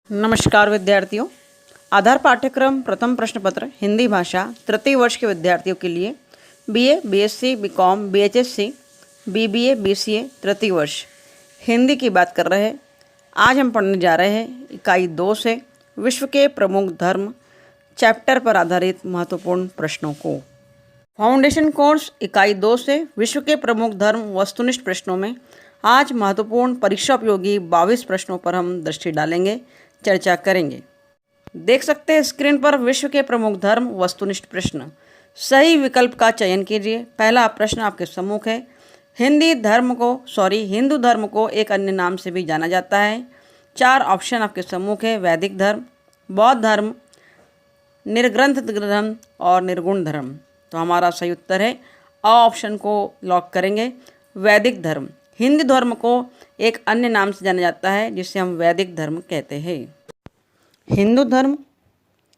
नमस्कार विद्यार्थियों। आधार पाठ्यक्रम प्रथम प्रश्न पत्र हिंदी भाषा तृतीय वर्ष के विद्यार्थियों के लिए बीए, बीएससी, बीकॉम, बीएचएससी, बीबीए, बीसीए तृतीय वर्ष हिंदी की बात कर रहे हैं। आज हम पढ़ने जा रहे हैं इकाई 2 से विश्व के प्रमुख धर्म चैप्टर पर आधारित महत्वपूर्ण प्रश्नों को। फाउंडेशन कोर्स इकाई 2 से विश्व के प्रमुख धर्म वस्तुनिष्ठ प्रश्नों में आज महत्वपूर्ण परीक्षा उपयोगी 22 प्रश्नों पर हम दृष्टि डालेंगे, चर्चा करेंगे। देख सकते हैं स्क्रीन पर विश्व के प्रमुख धर्म वस्तुनिष्ठ प्रश्न। सही विकल्प का चयन कीजिए। पहला प्रश्न आपके सम्मुख है। हिंदू धर्म को एक अन्य नाम से भी जाना जाता है। 4 ऑप्शन आपके सम्मुख है। वैदिक धर्म, बौद्ध धर्म, निर्ग्रंथ धर्म और निर्गुण धर्म। तो हमारा सही उत्तर है अ ऑप्शन को लॉक करेंगे, वैदिक धर्म। हिंदू धर्म को एक अन्य नाम से जाना जाता है जिसे हम वैदिक धर्म कहते हैं। हिंदू धर्म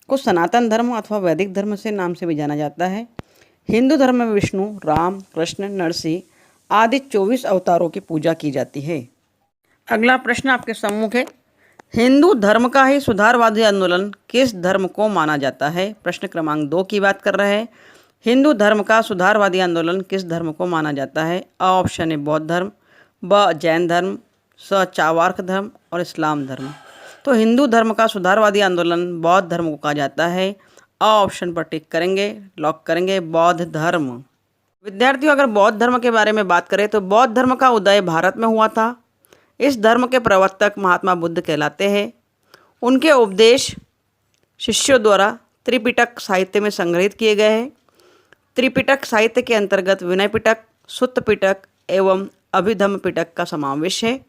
को सनातन धर्म अथवा वैदिक धर्म से नाम से भी जाना जाता है। हिंदू धर्म में विष्णु, राम, कृष्ण, नरसिंह आदि 24 अवतारों की पूजा की जाती है। अगला प्रश्न आपके सम्मुख है। हिंदू धर्म का ही सुधारवादी आंदोलन किस धर्म को माना जाता है? प्रश्न क्रमांक 2 की बात कर रहे हैं। हिंदू धर्म का सुधारवादी आंदोलन किस धर्म को माना जाता है? अ ऑप्शन है बौद्ध धर्म, ब जैन धर्म, स चावार्क धर्म और इस्लाम धर्म। तो हिंदू धर्म का सुधारवादी आंदोलन बौद्ध धर्म को कहा जाता है। अ ऑप्शन पर टिक करेंगे, लॉक करेंगे बौद्ध धर्म। विद्यार्थियों, अगर बौद्ध धर्म के बारे में बात करें तो बौद्ध धर्म का उदय भारत में हुआ था। इस धर्म के प्रवर्तक महात्मा बुद्ध कहलाते हैं। उनके उपदेश शिष्यों द्वारा त्रिपिटक साहित्य में संग्रहित किए गए हैं। त्रिपिटक साहित्य के अंतर्गत विनय पिटक, सुत्त पिटक एवं अभिधम्म पिटक का समावेश है।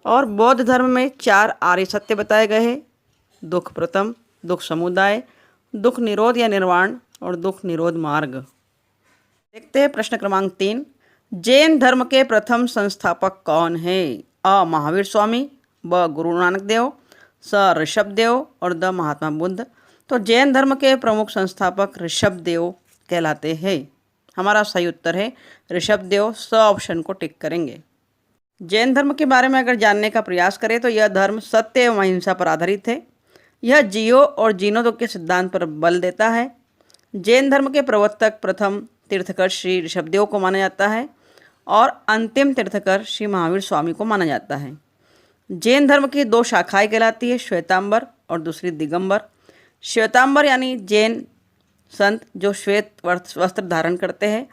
और बौद्ध धर्म में 4 आर्य सत्य बताए गए हैं। दुख प्रथम, दुख समुदाय, दुख निरोध या निर्वाण और दुख निरोध मार्ग। देखते हैं प्रश्न क्रमांक 3। जैन धर्म के प्रथम संस्थापक कौन है? अ महावीर स्वामी, ब गुरु नानक देव, स ऋषभ देव और द महात्मा बुद्ध। तो जैन धर्म के प्रमुख संस्थापक ऋषभ देव कहलाते हैं। हमारा सही उत्तर है ऋषभ देव। स ऑप्शन को टिक करेंगे। जैन धर्म के बारे में अगर जानने का प्रयास करें तो यह धर्म सत्य एवं अहिंसा पर आधारित है। यह जियो और जीनो दो के सिद्धांत पर बल देता है। जैन धर्म के प्रवर्तक प्रथम तीर्थकर श्री ऋषभदेव को माना जाता है और अंतिम तीर्थकर श्री महावीर स्वामी को माना जाता है। जैन धर्म की 2 शाखाएं कहलाती है, श्वेतांबर और दूसरी दिगंबर। श्वेतांबर यानी जैन संत जो श्वेत वस्त्र धारण करते हैं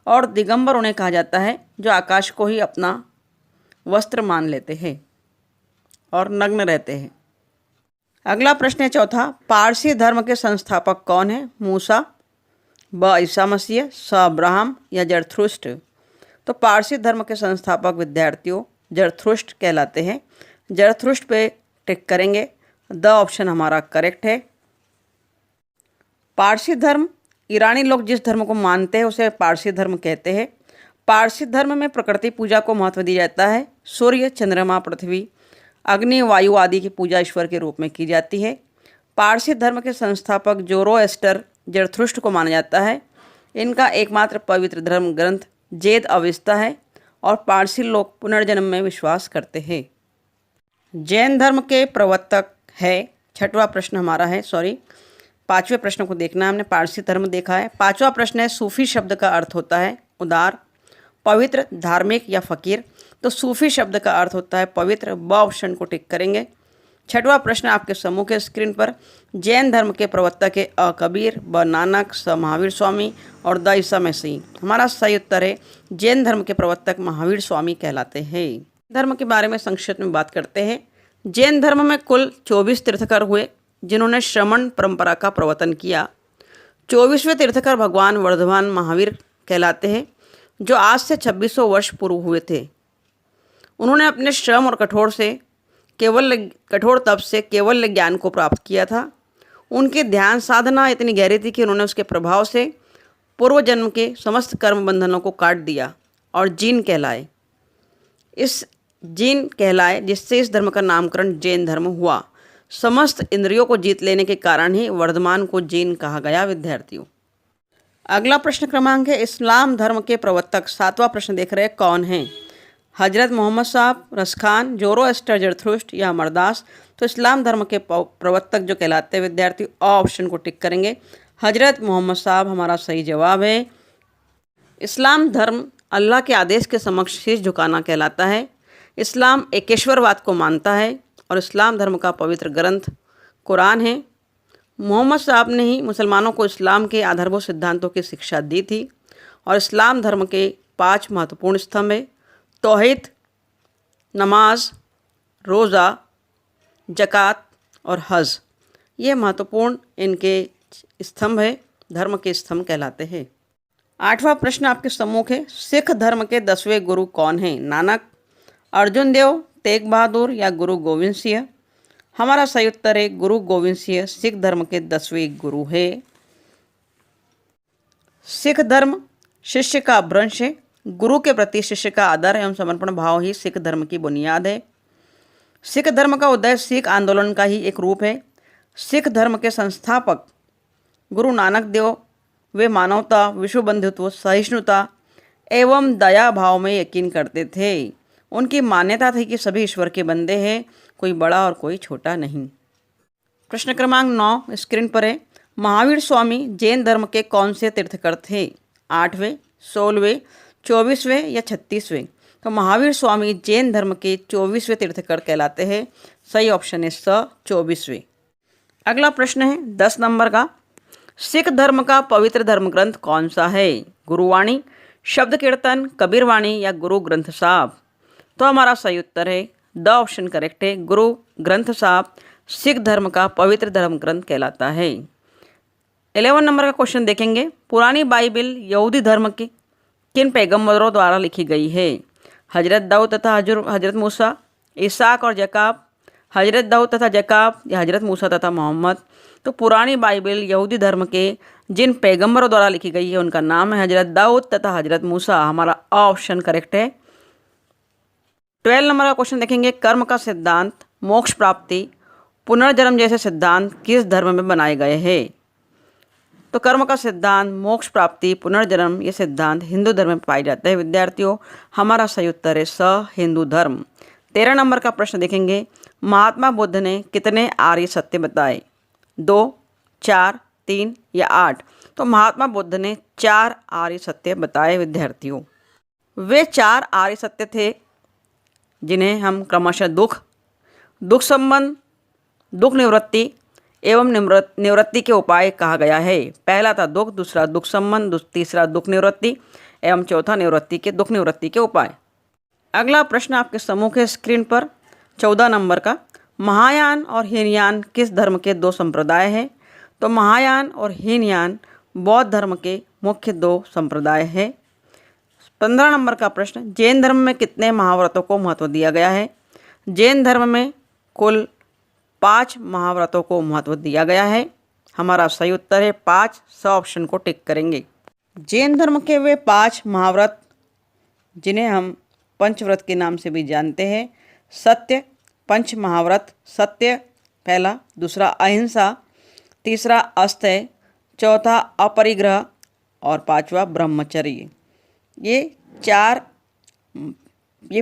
और दिगंबर उन्हें कहा जाता है जो आकाश को ही अपना वस्त्र मान लेते हैं और नग्न रहते हैं। अगला प्रश्न है चौथा। पारसी धर्म के संस्थापक कौन है? मूसा, ब ईसा मसीह, स अब्राहम या जरथुष्ट। तो पारसी धर्म के संस्थापक विद्यार्थियों जरथुष्ट कहलाते हैं। जरथुष्ट पे टिक करेंगे। द ऑप्शन हमारा करेक्ट है। पारसी धर्म, ईरानी लोग जिस धर्म को मानते हैं उसे पारसी धर्म कहते हैं। पारसी धर्म में प्रकृति पूजा को महत्व दिया जाता है। सूर्य, चंद्रमा, पृथ्वी, अग्नि, वायु आदि की पूजा ईश्वर के रूप में की जाती है। पारसी धर्म के संस्थापक जोरोएस्टर जरथुष्ट को माना जाता है। इनका एकमात्र पवित्र धर्म ग्रंथ वेद अवेस्ता है और पारसी लोग पुनर्जन्म में विश्वास करते हैं। जैन धर्म के प्रवर्तक है। छठवां प्रश्न हमारा है, 5वें प्रश्न को देखना है। हमने पारसी धर्म देखा है। 5वां प्रश्न है सूफी शब्द का अर्थ होता है उदार, पवित्र, धार्मिक या फकीर। तो सूफी शब्द का अर्थ होता है पवित्र। ब ऑप्शन को टिक करेंगे। 6वां प्रश्न आपके सम्मुख है स्क्रीन पर। जैन धर्म के प्रवर्तक है अ कबीर, ब नानक, स महावीर स्वामी और द ईसा मसीह। हमारा सही उत्तर है जैन धर्म के प्रवर्तक महावीर स्वामी कहलाते हैं। धर्म के बारे में संक्षिप्त में बात करते हैं। जैन धर्म में कुल 24 तीर्थकर हुए जिन्होंने श्रमण परंपरा का प्रवर्तन किया। 24वें तीर्थकर भगवान वर्धमान महावीर कहलाते हैं जो आज से 2600 वर्ष पूर्व हुए थे। उन्होंने अपने श्रम और कठोर तप से केवल ज्ञान को प्राप्त किया था। उनकी ध्यान साधना इतनी गहरी थी कि उन्होंने उसके प्रभाव से पूर्व जन्म के समस्त कर्म बंधनों को काट दिया और जीन कहलाए जिससे इस धर्म का नामकरण जैन धर्म हुआ। समस्त इंद्रियों को जीत लेने के कारण ही वर्धमान को जैन कहा गया। विद्यार्थियों, अगला प्रश्न क्रमांक है इस्लाम धर्म के प्रवर्तक। 7वां प्रश्न देख रहे हैं कौन है? हजरत मोहम्मद साहब, रसखान, जोरोएस्टर, जरथुस्ट्र या अमरदास। तो इस्लाम धर्म के प्रवर्तक जो कहलाते हैं विद्यार्थी, ऑप्शन को टिक करेंगे। हजरत मोहम्मद साहब हमारा सही जवाब है। इस्लाम धर्म अल्लाह के आदेश के समक्ष शीश झुकाना कहलाता है। इस्लाम एकेश्वरवाद को मानता है और इस्लाम धर्म का पवित्र ग्रंथ कुरान है। मोहम्मद साहब ने ही मुसलमानों को इस्लाम के आधारभूत सिद्धांतों की शिक्षा दी थी। और इस्लाम धर्म के 5 महत्वपूर्ण स्तंभ है: तौहीद, नमाज, रोज़ा, ज़कात और हज। ये महत्वपूर्ण इनके स्तंभ है, धर्म के स्तंभ कहलाते हैं। 8वां प्रश्न आपके सम्मुख है, सिख धर्म के 10वें गुरु कौन हैं? नानक, अर्जुन देव, तेग बहादुर या गुरु गोविंद सिंह। हमारा सही उत्तर है गुरु गोविंद सिंह सिख धर्म के 10वें गुरु है। सिख धर्म शिष्य का अपभ्रंश है। गुरु के प्रति शिष्य का आदर एवं समर्पण भाव ही सिख धर्म की बुनियाद है। सिख धर्म का उदय सिख आंदोलन का ही एक रूप है। सिख धर्म के संस्थापक गुरु नानक देव, वे मानवता, विश्व बंधुत्व, सहिष्णुता एवं दया भाव में यकीन करते थे। उनकी मान्यता थी कि सभी ईश्वर के बंदे हैं, कोई बड़ा और कोई छोटा नहीं। प्रश्न क्रमांक 9 स्क्रीन पर है। महावीर स्वामी जैन धर्म के कौन से तीर्थकर थे? 8वें, 16वें, 24वें या 36वें। तो महावीर स्वामी जैन धर्म के 24वें तीर्थकर कहलाते हैं। सही ऑप्शन है 24वें। अगला प्रश्न है 10 नंबर का। सिख धर्म का पवित्र धर्म ग्रंथ कौन सा है? गुरुवाणी, शब्द कीर्तन, कबीरवाणी या गुरु ग्रंथ साहब। तो हमारा सही उत्तर है द ऑप्शन करेक्ट है, गुरु ग्रंथ साहब सिख धर्म का पवित्र धर्म ग्रंथ कहलाता है। 11 नंबर का क्वेश्चन देखेंगे। पुरानी बाइबिल यहूदी धर्म के किन पैगंबरों द्वारा लिखी गई है? हजरत दाऊद तथा हजरत मूसा, इसाक और जकाब, हजरत दाऊद तथा जकाब या हजरत मूसा तथा मोहम्मद। तो पुरानी बाइबिल यहूदी धर्म के जिन पैगंबरों द्वारा लिखी गई है उनका नाम है हजरत दाऊद तथा हजरत मूसा। हमारा ऑप्शन करेक्ट है। 12 नंबर का क्वेश्चन देखेंगे। कर्म का सिद्धांत, मोक्ष प्राप्ति, पुनर्जन्म जैसे सिद्धांत किस धर्म में बनाए गए हैं? तो कर्म का सिद्धांत, मोक्ष प्राप्ति, पुनर्जन्म ये सिद्धांत हिंदू धर्म में पाए जाते हैं विद्यार्थियों। हमारा सही उत्तर है हिंदू धर्म। 13 नंबर का प्रश्न देखेंगे। महात्मा बुद्ध ने कितने आर्य सत्य बताए? 2, 4, 3 या 8। तो महात्मा बुद्ध ने 4 आर्य सत्य बताए विद्यार्थियों। वे 4 आर्य सत्य थे जिन्हें हम क्रमशः दुख संबंध, दुख निवृत्ति एवं निवृत्ति के उपाय कहा गया है। पहला था दुख, दूसरा दुख संबंध, तीसरा दुख निवृत्ति एवं चौथा दुख निवृत्ति के उपाय। अगला प्रश्न आपके समूह के स्क्रीन पर 14 नंबर का। महायान और हीनयान किस धर्म के 2 संप्रदाय हैं? तो महायान और हीनयान बौद्ध धर्म के मुख्य 2 संप्रदाय हैं। 15 नंबर का प्रश्न। जैन धर्म में कितने महाव्रतों को महत्व दिया गया है? जैन धर्म में कुल 5 महाव्रतों को महत्व दिया गया है। हमारा सही उत्तर है 5। ऑप्शन को टिक करेंगे। जैन धर्म के वे 5 महाव्रत जिन्हें हम पंचव्रत के नाम से भी जानते हैं। सत्य, पंच महाव्रत, सत्य पहला, दूसरा अहिंसा, तीसरा अस्तेय, चौथा अपरिग्रह और 5वां ब्रह्मचर्य। ये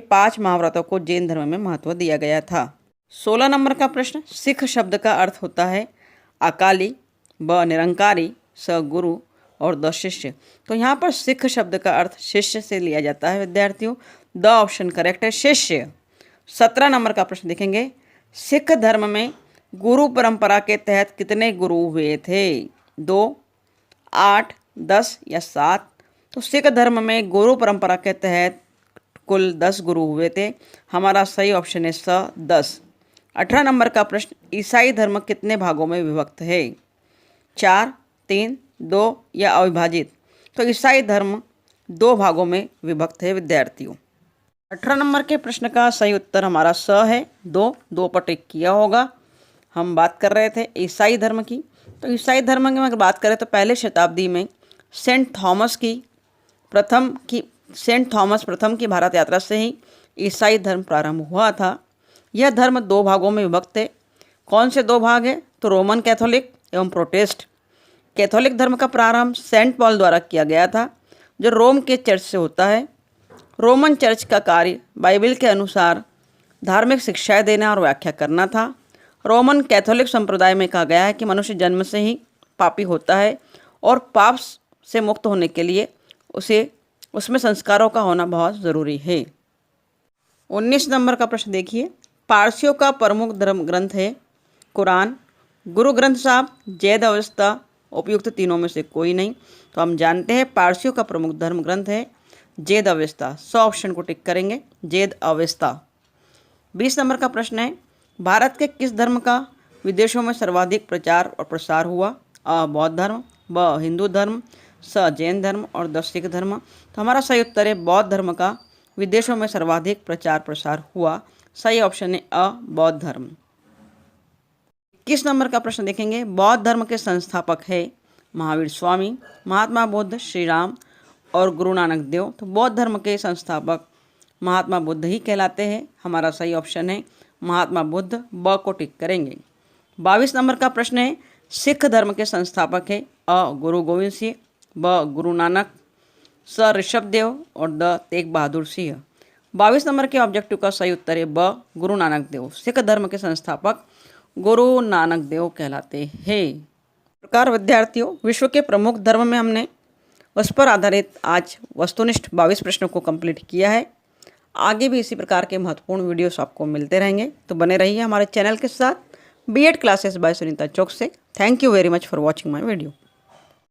5 महाव्रतों को जैन धर्म में महत्व दिया गया था। 16 नंबर का प्रश्न। सिख शब्द का अर्थ होता है अकाली, ब निरंकारी, स गुरु और द शिष्य। तो यहाँ पर सिख शब्द का अर्थ शिष्य से लिया जाता है विद्यार्थियों। द ऑप्शन करेक्ट है, शिष्य। 17 नंबर का प्रश्न देखेंगे। सिख धर्म में गुरु परंपरा के तहत कितने गुरु हुए थे? 2, 8, 10 या 7। तो सिख धर्म में गुरु परंपरा के तहत कुल 10 गुरु हुए थे। हमारा सही ऑप्शन है 10। 18 नंबर का प्रश्न। ईसाई धर्म कितने भागों में विभक्त है? 4, 3, 2 या अविभाजित। तो ईसाई धर्म 2 भागों में विभक्त है विद्यार्थियों। 18 नंबर के प्रश्न का सही उत्तर हमारा है 2 पर टिक किया होगा। हम बात कर रहे थे ईसाई धर्म की। तो ईसाई धर्म की अगर बात करें तो पहले शताब्दी में सेंट थॉमस प्रथम की भारत यात्रा से ही ईसाई धर्म प्रारंभ हुआ था। यह धर्म 2 भागों में विभक्त है। कौन से 2 भाग हैं? तो रोमन कैथोलिक एवं प्रोटेस्ट। कैथोलिक धर्म का प्रारंभ सेंट पॉल द्वारा किया गया था, जो रोम के चर्च से होता है। रोमन चर्च का कार्य बाइबल के अनुसार धार्मिक शिक्षाएं देना और व्याख्या करना था। रोमन कैथोलिक संप्रदाय में कहा गया है कि मनुष्य जन्म से ही पापी होता है और पाप से मुक्त होने के लिए उसमें संस्कारों का होना बहुत ज़रूरी है। 19 नंबर का प्रश्न देखिए। पारसियों का प्रमुख धर्म ग्रंथ है कुरान, गुरु ग्रंथ साहब, जैद अवस्था, उपयुक्त तीनों में से कोई नहीं। तो हम जानते हैं पारसियों का प्रमुख धर्म ग्रंथ है जैद अवस्था। 100 ऑप्शन को टिक करेंगे, जैद अवस्था। 20 नंबर का प्रश्न है भारत के किस धर्म का विदेशों में सर्वाधिक प्रचार और प्रसार हुआ? अ बौद्ध धर्म, ब हिंदू धर्म, स जैन धर्म और द सिख धर्म। तो हमारा सही उत्तर है बौद्ध धर्म का विदेशों में सर्वाधिक प्रचार प्रसार हुआ। सही ऑप्शन है अ बौद्ध धर्म। 21 नंबर का प्रश्न देखेंगे। बौद्ध धर्म के संस्थापक है महावीर स्वामी, महात्मा बुद्ध, श्री राम और गुरु नानक देव। तो बौद्ध धर्म के संस्थापक महात्मा बुद्ध ही कहलाते हैं। हमारा सही ऑप्शन है महात्मा बुद्ध, ब को टिक करेंगे। 22 नंबर का प्रश्न है सिख धर्म के संस्थापक है अ गुरु गोविंद सिंह, ब गुरु नानक, स ऋषभ देव और द तेग बहादुर सिंह। 22 नंबर के ऑब्जेक्टिव का सही उत्तर है ब गुरु नानक देव। सिख धर्म के संस्थापक गुरु नानक देव कहलाते हैं। प्रकार विद्यार्थियों, विश्व के प्रमुख धर्म में हमने उस पर आधारित आज वस्तुनिष्ठ 22 प्रश्नों को कंप्लीट किया है। आगे भी इसी प्रकार के महत्वपूर्ण वीडियोस आपको मिलते रहेंगे, तो बने रहिए हमारे चैनल के साथ। बीएड क्लासेस बाय सुनीता चौक से। Thank you very much for watching my video.